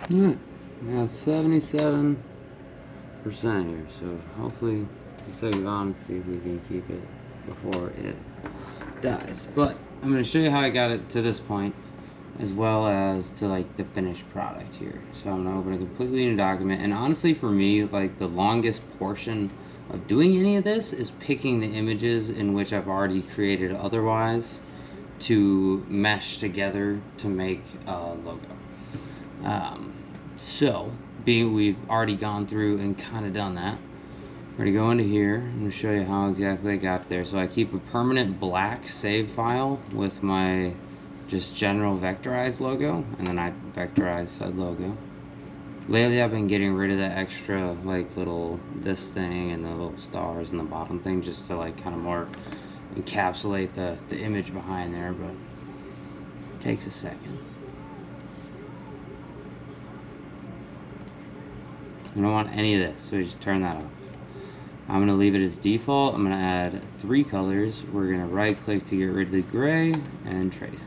Alright, we got 77% here, so hopefully, for the sake of honesty, we can keep it before it dies. But I'm going to show you how I got it to this point, as well as to like the finished product here. So I'm gonna open a completely new document, and honestly for me, like the longest portion of doing any of this is picking the images in which I've already created otherwise to mesh together to make a logo. So being we've already gone through and kind of done that, we're gonna go into here. I'm gonna show you how exactly I got there. So I keep a permanent black save file with my just general vectorized logo, and then I vectorize said logo. Lately I've been getting rid of the extra like little this thing and the little stars in the bottom thing, just to like kind of more encapsulate the image behind there, but it takes a second. You don't want any of this, so you just turn that off. I'm going to leave it as default. I'm going to add 3 colors. We're going to right click to get rid of the gray and trace it.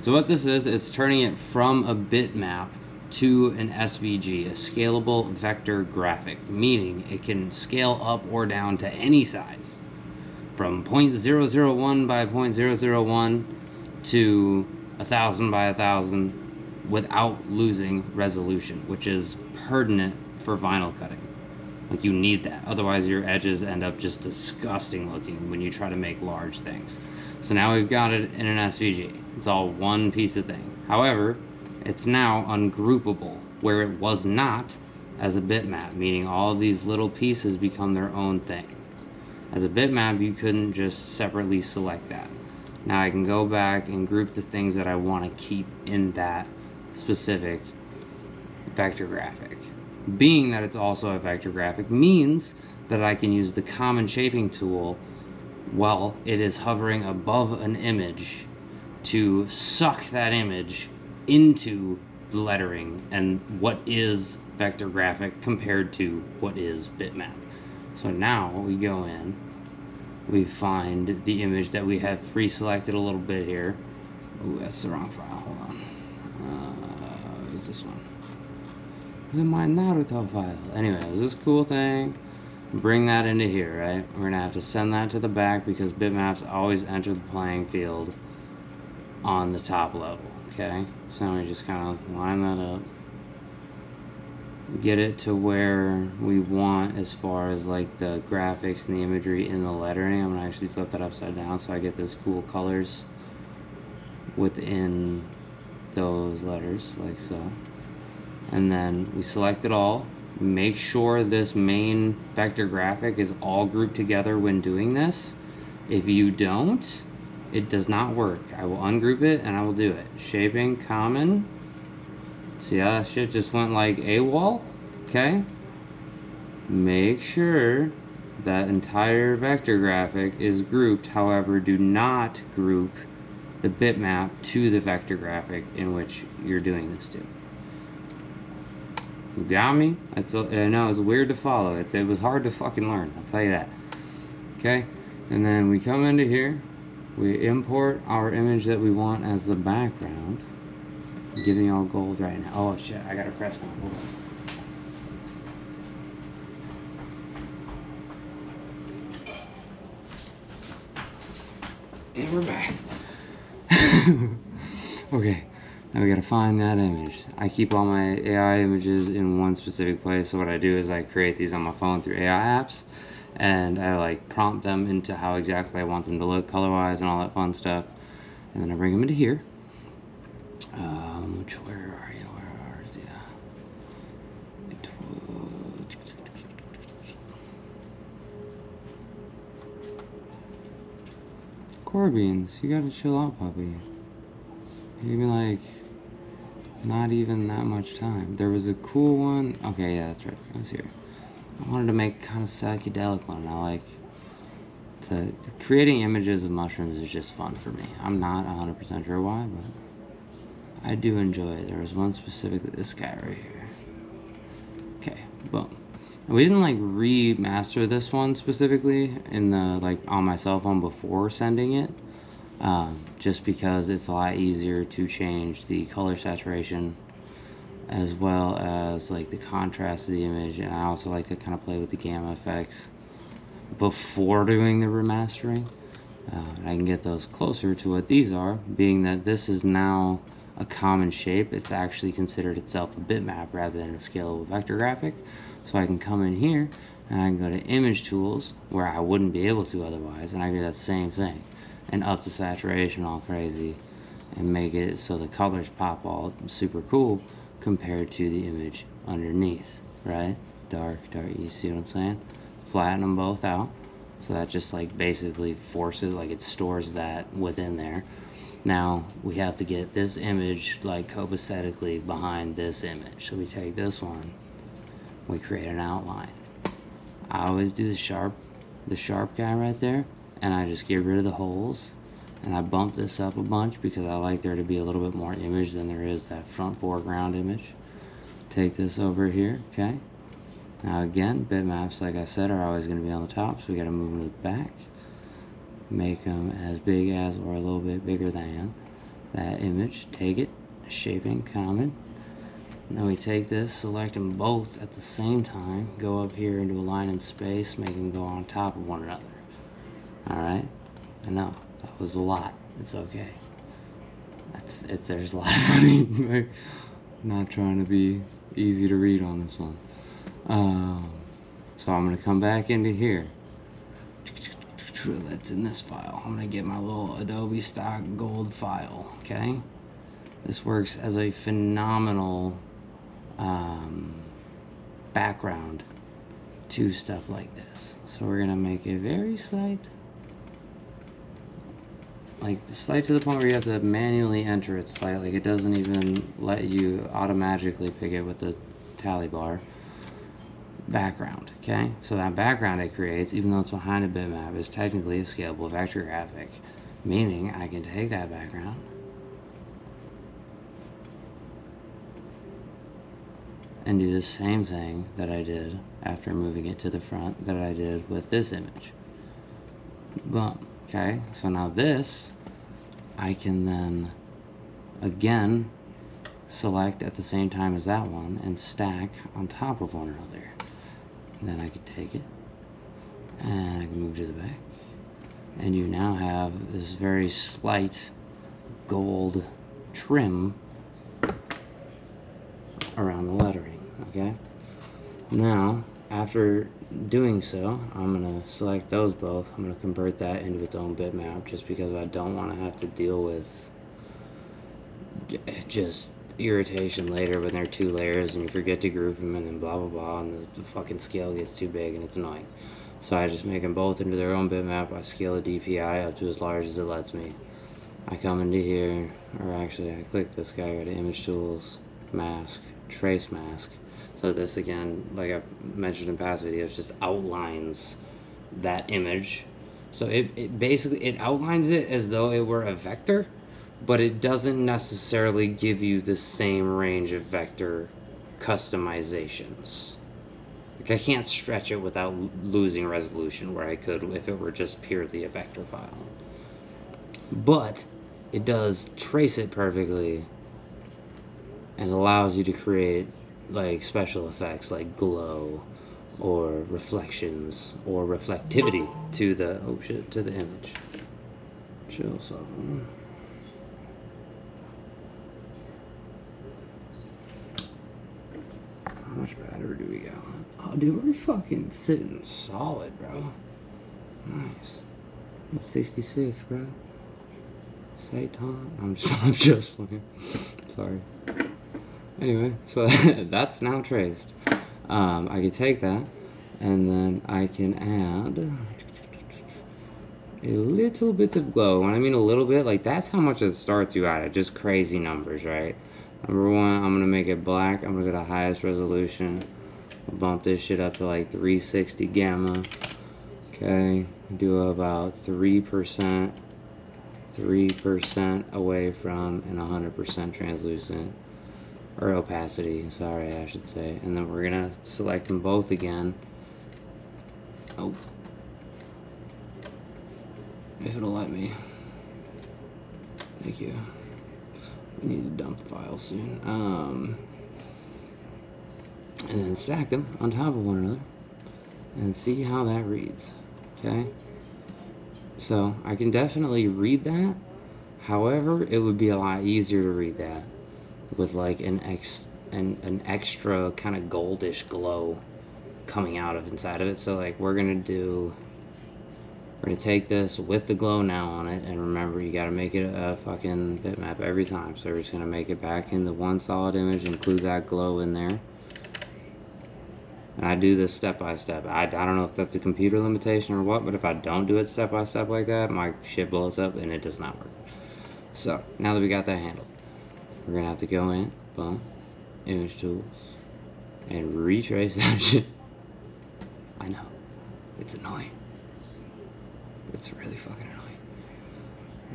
So what this is, it's turning it from a bitmap to an SVG, a scalable vector graphic, meaning it can scale up or down to any size, from 0.001 by 0.001 to 1000 by 1000 without losing resolution, which is pertinent for vinyl cutting. Like, you need that, otherwise your edges end up just disgusting looking when you try to make large things. So now we've got it in an SVG. It's all one piece of thing. However, it's now ungroupable, where it was not as a bitmap, meaning all of these little pieces become their own thing. As a bitmap, you couldn't just separately select that. Now I can go back and group the things that I want to keep in that specific vector graphic. Being that it's also a vector graphic means that I can use the common shaping tool while it is hovering above an image to suck that image into the lettering and what is vector graphic compared to what is bitmap. So now we go in, we find the image that we have pre-selected a little bit here. Ooh, that's the wrong file, hold on. It was this one. It was in my Naruto file. Anyway, it was this cool thing. Bring that into here, right? We're gonna have to send that to the back because bitmaps always enter the playing field on the top level, okay? So now we just kind of line that up. Get it to where we want as far as like the graphics and the imagery in the lettering. I'm gonna actually flip that upside down so I get this cool colors within those letters, like so. And then we select it all. Make sure this main vector graphic is all grouped together when doing this. If you don't, it does not work. I will ungroup it and I will do it. Shaping, common. See how that shit just went like AWOL? Okay. Make sure that entire vector graphic is grouped. However, do not group the bitmap to the vector graphic in which you're doing this to. You got me? I know it's weird to follow. It was hard to fucking learn, I'll tell you that. Okay, and then we come into here, we import our image that we want as the background. I'm giving y'all gold right now. Oh shit, I gotta press my hold on. And we're back. Okay. Now we gotta find that image. I keep all my AI images in one specific place, so what I do is I create these on my phone through AI apps, and I like prompt them into how exactly I want them to look color-wise and all that fun stuff, and then I bring them into here. Where are you? Where are you? Corbins, you gotta chill out, puppy. Maybe like not even that much time. There was a cool one. Okay, yeah, that's right. It was here. I wanted to make kind of psychedelic one. I like creating images of mushrooms is just fun for me. I'm not 100% sure why, but I do enjoy it. There was one specifically, this guy right here. Okay, boom. We didn't like remaster this one specifically in the like on my cell phone before sending it, just because it's a lot easier to change the color saturation as well as like the contrast of the image, and I also like to kind of play with the gamma effects before doing the remastering. I can get those closer to what these are, being that this is now a common shape. It's actually considered itself a bitmap rather than a scalable vector graphic. So I can come in here and I can go to image tools where I wouldn't be able to otherwise, and I can do that same thing and up the saturation all crazy and make it so the colors pop all super cool compared to the image underneath, right? Dark, you see what I'm saying? Flatten them both out. So that just like basically forces, like it stores that within there. Now we have to get this image like copacetically behind this image. So we take this one, we create an outline. I always do the sharp guy right there, and I just get rid of the holes, and I bump this up a bunch because I like there to be a little bit more image than there is that front foreground image. Take this over here, okay? Now again, bitmaps, like I said, are always going to be on the top, so we got to move them to the back. Make them as big as or a little bit bigger than that image. Take it, shaping, common. Now we take this, select them both at the same time, go up here into align in space, make them go on top of one another. Alright? I know, that was a lot. It's okay. There's a lot of funny. Not trying to be easy to read on this one. So I'm going to come back into here. That's in this file. I'm going to get my little Adobe stock gold file, okay? This works as a phenomenal background to stuff like this. So we're going to make a very slight, like slight to the point where you have to manually enter it slightly. It doesn't even let you automatically pick it with the tally bar. Background, okay? So that background it creates, even though it's behind a bitmap, is technically a scalable vector graphic, meaning I can take that background and do the same thing that I did after moving it to the front that I did with this image. Boom, okay? So now this, I can then, again, select at the same time as that one and stack on top of one another. And then I could take it and I can move to the back, and you now have this very slight gold trim around the lettering, okay? Now, after doing so, I'm going to select those both. I'm going to convert that into its own bitmap just because I don't want to have to deal with just irritation later when they're two layers and you forget to group them and then blah blah blah and the fucking scale gets too big and it's annoying. So I just make them both into their own bitmap. I scale the DPI up to as large as it lets me. I come into here, or actually I click this guy, go to image tools, mask, trace mask. So this again, like I've mentioned in past videos, just outlines that image. So it basically, it outlines it as though it were a vector, but it doesn't necessarily give you the same range of vector customizations. Like I can't stretch it without losing resolution where I could if it were just purely a vector file. But it does trace it perfectly and allows you to create like special effects like glow or reflections or reflectivity to the to the image. Chill something. How much battery do we got? Oh, dude, we're fucking sitting solid, bro. Nice. That's 66, bro. Satan. I'm just playing. Sorry. Anyway, so that's now traced. I can take that, and then I can add a little bit of glow. When I mean a little bit, like that's how much it starts you out at. Just crazy numbers, right? Number one, I'm gonna make it black. I'm gonna go to highest resolution. I'll bump this shit up to like 360 gamma. Okay, do about 3% away from and 100% translucent. or opacity, sorry, I should say. And then we're gonna select them both again. Oh, if it'll let me. Thank you. We need to dump the file soon. And then stack them on top of one another and see how that reads. Okay, so I can definitely read that. However, it would be a lot easier to read that with like an extra kind of goldish glow coming out of inside of it. So like we're gonna take this with the glow now on it, and remember, you gotta make it a fucking bitmap every time. So we're just gonna make it back into one solid image, include that glow in there. And I do this step by step. I don't know if that's a computer limitation or what, but if I don't do it step by step like that, my shit blows up and it does not work. So now that we got that handled, we're gonna have to go in, boom, image tools, and retrace that shit. I know, it's annoying. It's really fucking annoying.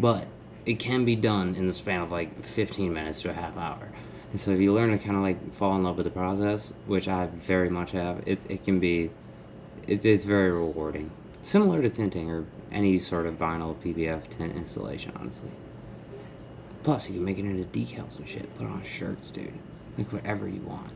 But it can be done in the span of like 15 minutes to a half hour. And so if you learn to kind of like fall in love with the process, which I very much have, it can be, it's very rewarding. Similar to tinting or any sort of vinyl PBF tint installation, honestly. Plus, you can make it into decals and shit. Put it on shirts, dude. Make whatever you want.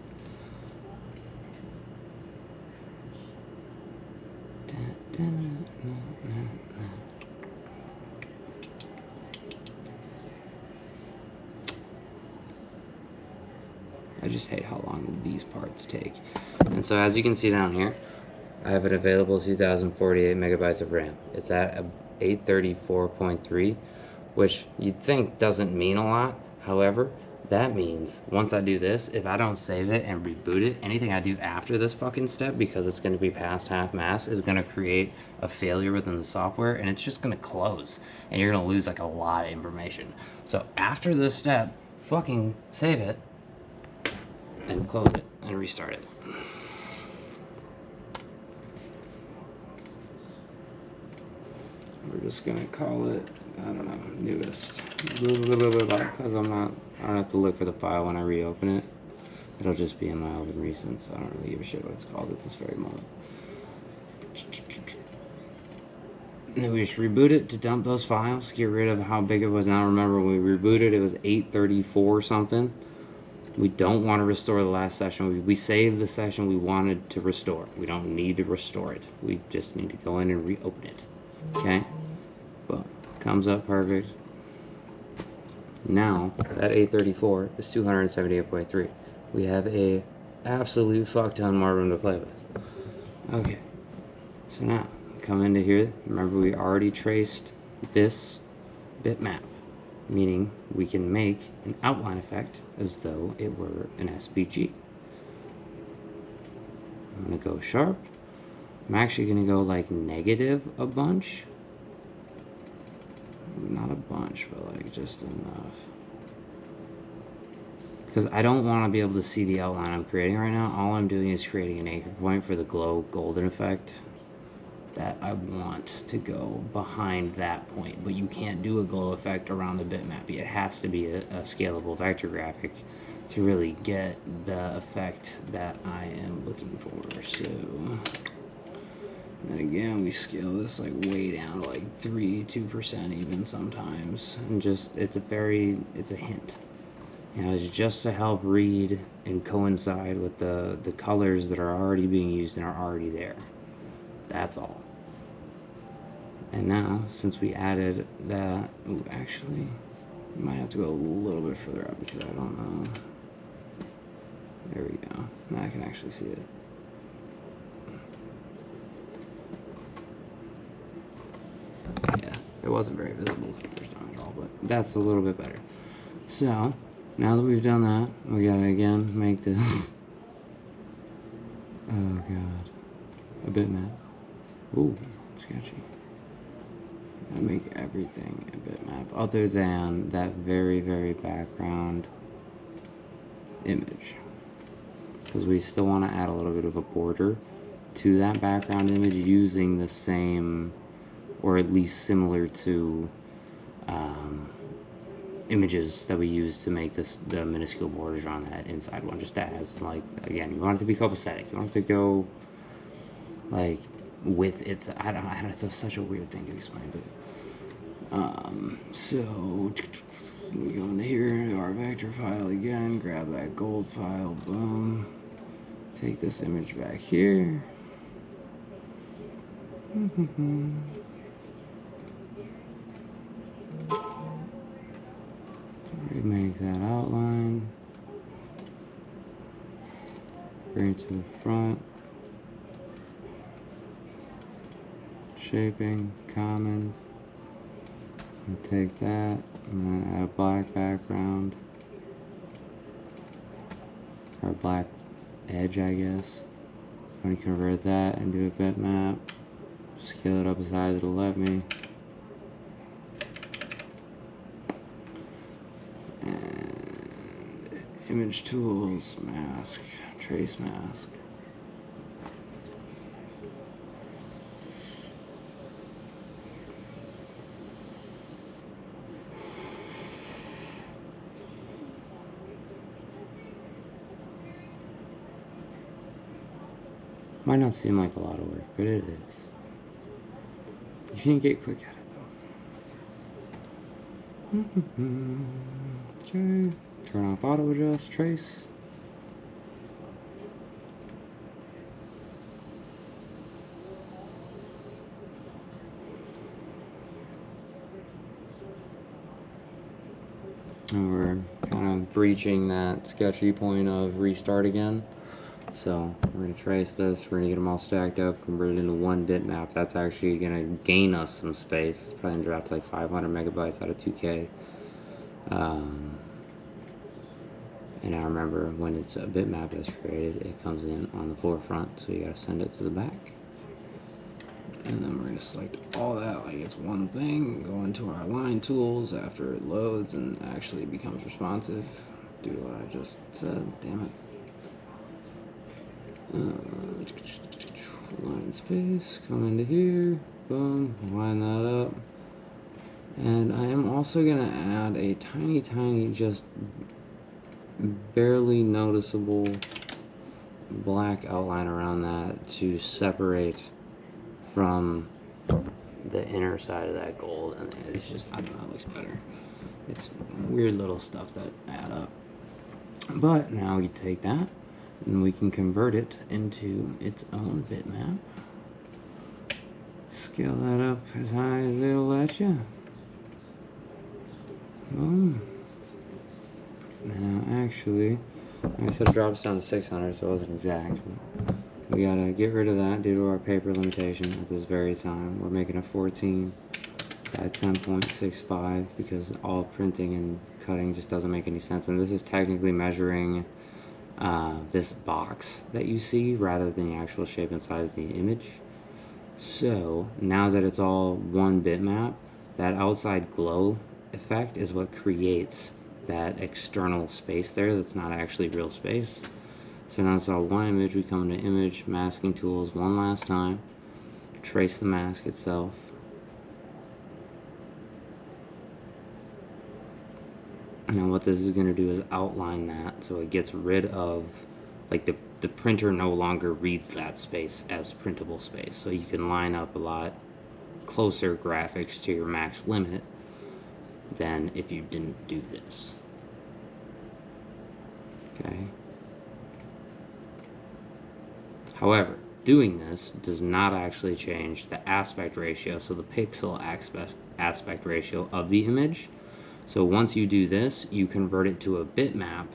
I just hate how long these parts take. And so as you can see down here, I have it available 2048 megabytes of RAM. It's at 834.3, which you'd think doesn't mean a lot. However, that means once I do this, if I don't save it and reboot it, anything I do after this fucking step, because it's going to be past half mass, is going to create a failure within the software, and it's just going to close, and you're going to lose like a lot of information. So after this step, fucking save it and close it and restart it. We're just gonna call it, I don't know, newest, because I don't have to look for the file when I reopen it. It'll just be in my open recent, so I don't really give a shit what it's called at this very moment. And then we just reboot it to dump those files, get rid of how big it was. Now remember, when we rebooted, it was 834 something. We don't want to restore the last session. We saved the session we wanted to restore. We don't need to restore it. We just need to go in and reopen it. Okay? Boom. Comes up perfect. Now, that 834 is 278.3. We have a absolute fuck ton more room to play with. Okay. So now, come into here. Remember, we already traced this bitmap, meaning we can make an outline effect as though it were an SVG. I'm gonna go sharp. I'm actually gonna go like negative a bunch. Not a bunch, but like just enough. Because I don't want to be able to see the outline I'm creating right now. All I'm doing is creating an anchor point for the glow golden effect that I want to go behind that point. But you can't do a glow effect around the bitmap. It has to be a scalable vector graphic to really get the effect that I am looking for. So, and again, we scale this like way down to like 2% even sometimes. And just, it's a hint. You know, it's just to help read and coincide with the colors that are already being used and are already there. That's all. And now, since we added that, ooh, actually, we might have to go a little bit further up because I don't know. There we go. Now I can actually see it. Yeah, it wasn't very visible the first time at all, but that's a little bit better. So, now that we've done that, we gotta again make this. Oh god. A bitmap. Ooh, sketchy. Gotta make everything a bitmap other than that very, very background image. Because we still want to add a little bit of a border to that background image using the same, or at least similar to, images that we use to make the minuscule borders on that inside one, just as, like, again, you want it to be copacetic. You want it to go, like, with its, I don't know, it's such a weird thing to explain, but, so, we go into here, our vector file again, grab that gold file, boom, take this image back here, remake that outline, bring it to the front, shaping, common, and take that, I'm gonna add a black background, or a black edge, I guess. I'm gonna convert that into a bitmap, scale it up as high as it'll let me. And image tools, mask, trace mask. Might not seem like a lot of work, but it is. You can get quick at it though. Okay, turn off auto adjust, trace. And we're kind of breaching that sketchy point of restart again. So we're going to trace this, we're going to get them all stacked up, convert it into one bitmap. That's actually going to gain us some space. It's probably going to drop to like 500 megabytes out of 2K. And I remember when it's a bitmap that's created, it comes in on the forefront, so you got to send it to the back. And then we're going to select all that like it's one thing, go into our line tools after it loads and actually becomes responsive. Do what I just said, damn it. Line and space, come into here, boom, line that up. And I am also going to add a tiny, just barely noticeable black outline around that to separate from the inner side of that gold. And it's just, I don't know, it looks better. It's weird little stuff that add up. But now we take that and we can convert it into its own bitmap. Scale that up as high as it'll let you. Boom. And now actually, I said it drops down to 600, so it wasn't exact, but we gotta get rid of that due to our paper limitation at this very time. We're making a 14 by 10.65 because all printing and cutting just doesn't make any sense. And this is technically measuring this box that you see rather than the actual shape and size of the image. So now that it's all one bitmap, that outside glow effect is what creates that external space there that's not actually real space. So now it's all one image. We come into image, masking tools one last time, trace the mask itself. Now what this is going to do is outline that so it gets rid of, like, the printer no longer reads that space as printable space. So you can line up a lot closer graphics to your max limit than if you didn't do this. Okay. However, doing this does not actually change the aspect ratio, so the pixel aspect ratio of the image. So once you do this, you convert it to a bitmap,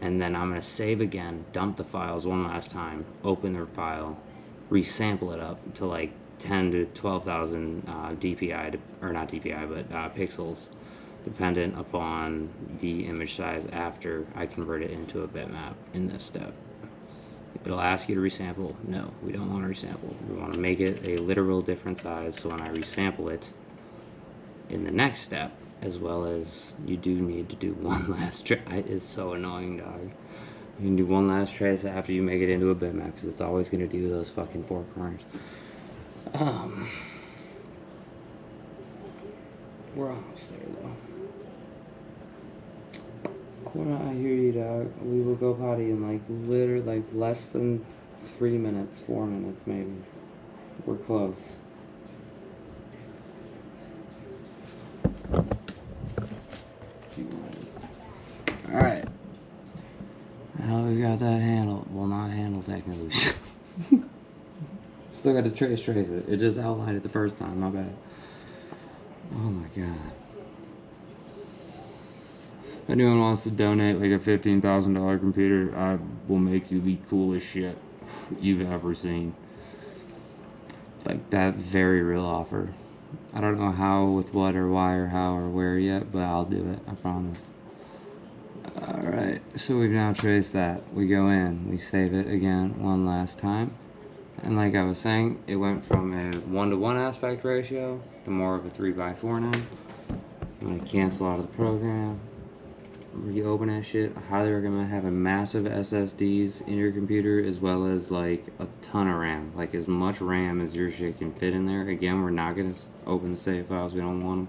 and then I'm going to save again, dump the files one last time, open their file, resample it up to like 10 to 12,000 DPI, or not DPI, but pixels, dependent upon the image size after I convert it into a bitmap in this step. It'll ask you to resample. No, we don't want to resample. We want to make it a literal different size, so when I resample it in the next step, as well as you do need to do one last try. It's so annoying, dog. You can do one last trace after you make it into a bitmap, because it's always going to do those fucking four corners. We're almost there, though. Well, I hear you, dog. We will go potty in like literally like less than 3 minutes, 4 minutes maybe. We're close. Alright. Now we got that handle. Well, not handle technically. Still got to trace it. It just outlined it the first time. My bad. Oh my god. If anyone wants to donate like a $15,000 computer, I will make you the coolest shit you've ever seen. It's like that very real offer. I don't know how, with what, or why, or how, or where yet, but I'll do it. I promise. Alright, so we've now traced that. We go in, we save it again one last time. And like I was saying, it went from a 1-to-1 aspect ratio to more of a 3x4 now. I'm going to cancel out of the program. Reopen that shit. I highly recommend having massive SSDs in your computer, as well as like a ton of RAM, like as much RAM as your shit can fit in there. Again, we're not going to open the save files. We don't want them.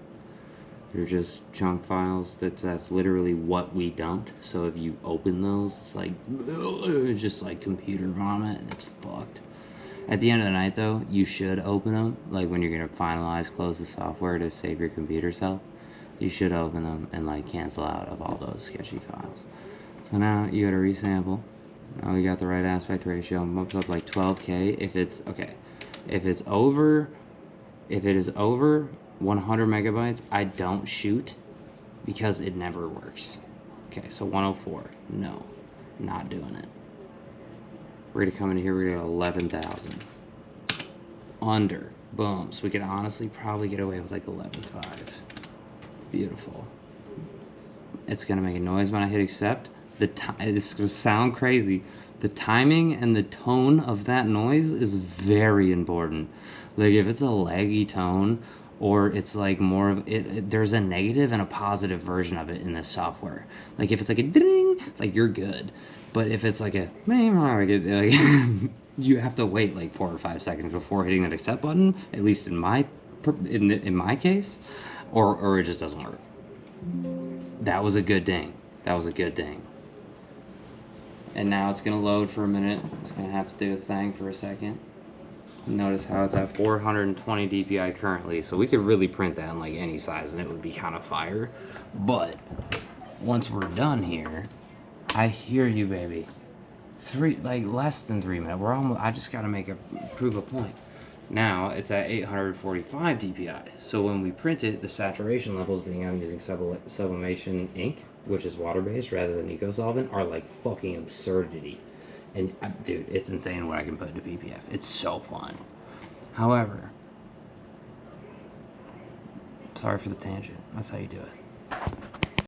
They're just chunk files. That's literally what we dumped. So if you open those, it's like it's just like computer vomit, and it's fucked. At the end of the night, though, you should open them. Like when you're gonna finalize, close the software to save your computer self. You should open them and like cancel out of all those sketchy files. So now you gotta resample. Now we got the right aspect ratio. Bumps up like 12K. If it's okay, if it is over 100 megabytes, I don't shoot because it never works. Okay, so 104. No, not doing it. We're gonna come in here. We're gonna go 11,000. Under. Boom. So we could honestly probably get away with like 11.5. Beautiful. It's gonna make a noise when I hit accept. It's gonna sound crazy. The timing and the tone of that noise is very important. Like if it's a laggy tone, or it's like more of it, there's a negative and a positive version of it in this software. Like if it's like a ding, like you're good. But if it's like a like you have to wait like 4 or 5 seconds before hitting that accept button, at least in my case, or it just doesn't work. That was a good ding. That was a good ding. And now it's gonna load for a minute. It's gonna have to do its thing for a second. Notice how it's at 420 DPI currently, so we could really print that in like any size and it would be kind of fire. But once we're done here, I hear you, baby. Less than 3 minutes. I just gotta prove a point. Now it's at 845 DPI. So when we print it, the saturation levels, being I'm using sublimation ink, which is water-based rather than eco-solvent, are like fucking absurdity. And dude, it's insane what I can put into PPF. It's so fun. However, sorry for the tangent. That's how you do it.